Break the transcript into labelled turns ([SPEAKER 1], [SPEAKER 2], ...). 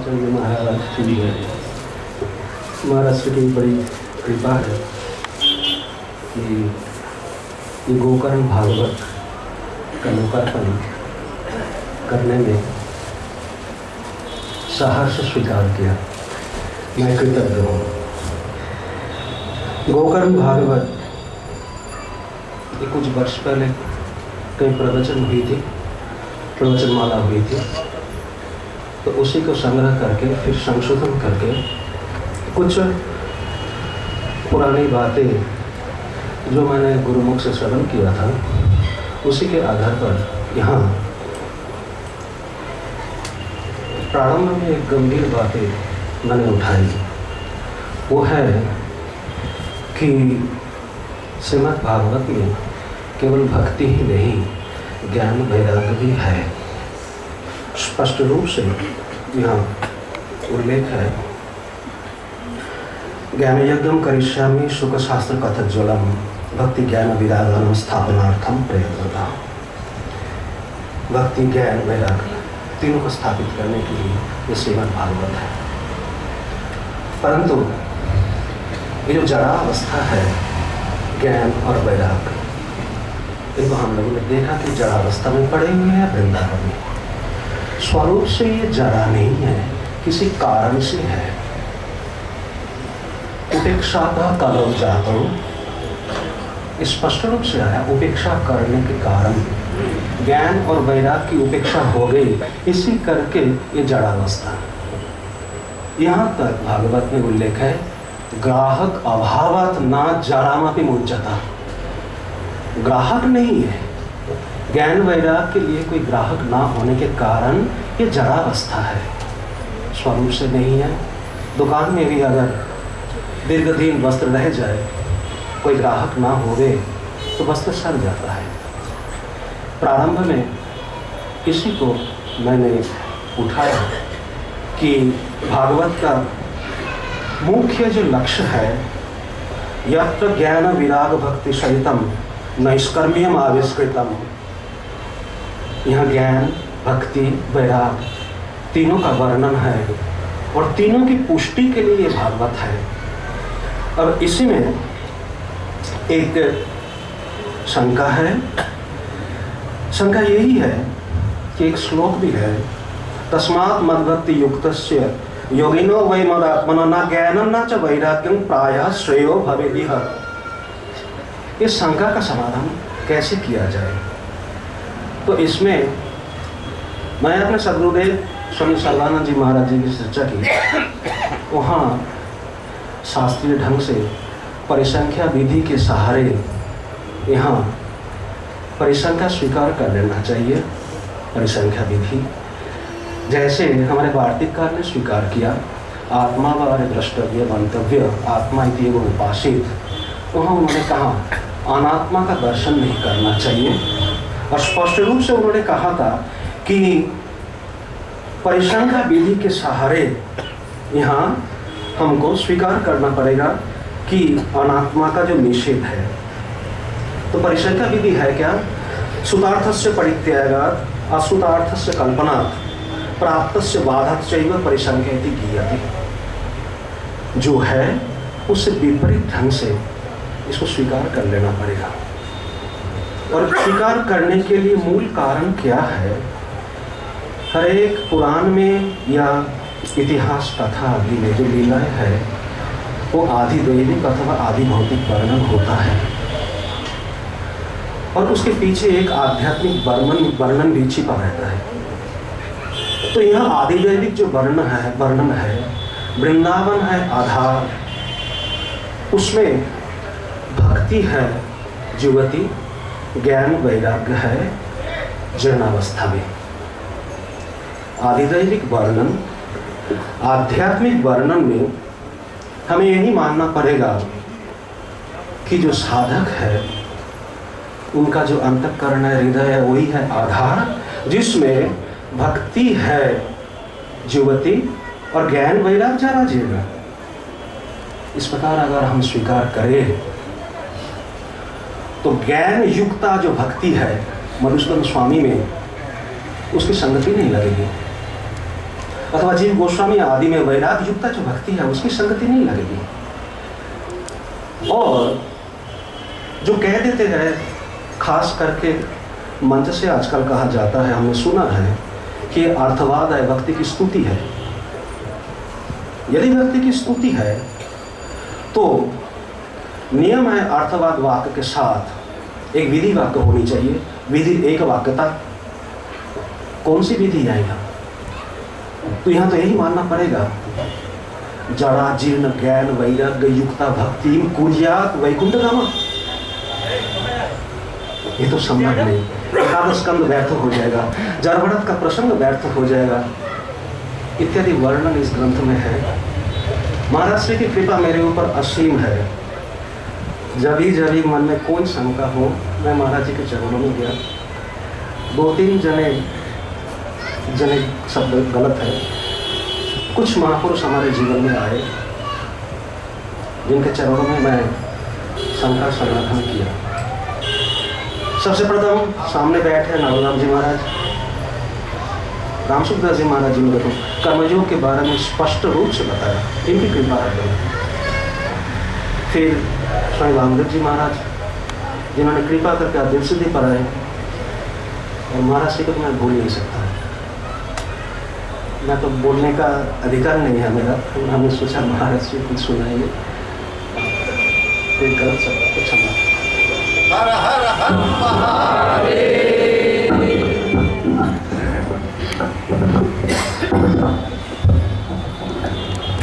[SPEAKER 1] रामचंद्र महाराज जी है। महाराष्ट्र की बड़ी कृपा है कि ये गोकर्ण भागवत का लोकार्पण करने में सहर्ष स्वीकार किया। मैं कृतज्ञ हूँ। गोकर्ण भागवत ये कुछ वर्ष पहले कहीं प्रवचनमाला हुई थी, तो उसी को संग्रह करके फिर संशोधन करके कुछ पुरानी बातें जो मैंने गुरुमुख से श्रवण किया था उसी के आधार पर यहाँ प्रारंभ में एक गंभीर बातें मैंने उठाई। वो है कि श्रीमद् भागवत में केवल भक्ति ही नहीं, ज्ञान वैराग्य भी है। स्पष्ट रूप से यहाँ उल्लेख है, ज्ञान यज्ञम करिष्यामि शुक शास्त्र कथज्वलम भक्ति ज्ञान विरागम स्थापनार्थम प्रयत्नता। भक्ति ज्ञान वैराग्य तीनों को स्थापित करने के लिए ये श्रीमद् भागवत है। परंतु ये जो जड़ा अवस्था है ज्ञान और वैराग्य, इनको हम लोगों ने देखा कि जड़ा अवस्था में पड़े हुए हैं वृंदावन में। स्वरूप से ये जड़ा नहीं है, किसी कारण से है। उपेक्षा का कलव जाता हूँ, स्पष्ट रूप से आया। उपेक्षा करने के कारण ज्ञान और वैराग की उपेक्षा हो गई, इसी करके ये जड़ावस्था। यहाँ तक भागवत में उल्लेख है, ग्राहक अभावात ना जड़ामपि मुच्यते। ग्राहक नहीं है, ज्ञान वैराग के लिए कोई ग्राहक ना होने के कारण ये जड़ावस्था है, स्वरूप से नहीं है। दुकान में भी अगर दीर्घदिन वस्त्र रह जाए, कोई ग्राहक ना होवे तो वस्त्र सड़ जाता है। प्रारंभ में इसी को मैंने उठाया कि भागवत का मुख्य जो लक्ष्य है, यत्र ज्ञान विराग भक्ति सहितम नैष्कर्म्यम आविष्कृतम। यहाँ ज्ञान भक्ति वैराग तीनों का वर्णन है और तीनों की पुष्टि के लिए ये भागवत है। अब इसी में एक शंका है। शंका यही है कि एक श्लोक भी है, तस्मात् मद्भक्ति युक्तस्य योगिनो वै मदात्मनो न ज्ञानं न च वैराग्यं प्रायः श्रेयो भवेदिह। इस शंका का समाधान कैसे किया जाए? तो इसमें मैं अपने सद्गुरुदेव स्वामी सर्वानंद जी महाराज जी की चर्चा की। वहाँ शास्त्रीय ढंग से परिसंख्या विधि के सहारे यहाँ परिसंख्या स्वीकार कर लेना चाहिए। परिसंख्या विधि जैसे हमारे वार्तिककार ने स्वीकार किया, आत्मा व द्रष्टव्य मंतव्य आत्मा इति एवं उपासित। वहाँ उन्होंने कहा अनात्मा का दर्शन नहीं करना चाहिए, और स्पष्ट रूप से उन्होंने कहा था कि परिसंख्या विधि के सहारे यहाँ हमको स्वीकार करना पड़ेगा कि अनात्मा का जो निषेध है। तो परिसंख्या विधि है क्या? सुतार्थस्य परित्यागात् असुतार्थस्य कल्पनात् प्राप्तस्य बाधात् चैव परिसंख्येति गीयते। जो है उससे विपरीत ढंग से इसको स्वीकार कर लेना पड़ेगा। और स्वीकार करने के लिए मूल कारण क्या है? हर एक पुराण में या इतिहास कथा आदि में जो लीलाएं है वो आदि दैविक अथवा आदि भौतिक वर्णन होता है, और उसके पीछे एक आध्यात्मिक वर्णन भी छिपा रहता है। तो यह आदि दैविक जो वर्णन है, वृंदावन है आधार, उसमें भक्ति है जुवती, ज्ञान वैराग्य है जीर्णावस्था में। आधिदैविक वर्णन आध्यात्मिक वर्णन में हमें यही मानना पड़ेगा कि जो साधक है उनका जो अंतःकरण है, हृदय है, वही है आधार, जिसमें भक्ति है जुवती और ज्ञान वैराग्य जरा जीना। इस प्रकार अगर हम स्वीकार करें तो ज्ञान युक्ता जो भक्ति है मधुसूदन स्वामी में, उसकी संगति नहीं लगेगी। अथवा जीव गोस्वामी आदि में वैराग्य युक्ता जो भक्ति है उसकी संगति नहीं लगेगी। और जो कह देते हैं, खास करके मंच से आजकल कहा जाता है, हमने सुना है कि अर्थवाद है, भक्ति की स्तुति है। यदि भक्ति की स्तुति है तो नियम है अर्थवाद वाक्य के साथ एक विधि वाक्य होनी चाहिए। विधि एक वाक्यता। कौन सी विधि आएगा? तो यहाँ तो यही मानना पड़ेगा, जड़ा जीर्ण ज्ञान वैराग्य युक्ता भक्ति कुर्यात वैकुंठगामा। ये तो संभव नहीं। एकादश स्कंद व्यर्थ हो जाएगा, जड़भरत का प्रसंग व्यर्थ हो जाएगा, इत्यादि वर्णन इस ग्रंथ में है। महाराज श्री की कृपा मेरे ऊपर असीम है। जब भी मन में कोई शंका हो, मैं महाराज जी के चरणों में गया। 2-3 जने शब्द गलत है। कुछ महापुरुष हमारे जीवन में आए जिनके चरणों में मैं शंका समाधान किया। सबसे प्रथम सामने बैठे नवराम जी महाराज, रामसुखदास जी महाराज जी ने कर्मयोग के बारे में स्पष्ट रूप से बताया, इनकी कृपा है। फिर स्वामी वामदेव जी महाराज जिन्होंने कृपा करके दिल सिद्धि पढ़ाए, और महाराज जी को तो मैं भूल नहीं सकता। मैं तो बोलने का अधिकार नहीं है मेरा, तो हमने सोचा महाराज जी कुछ सुनाएंगे। कोई गलत शब्द तो क्षमा। हर हर हर महादेव।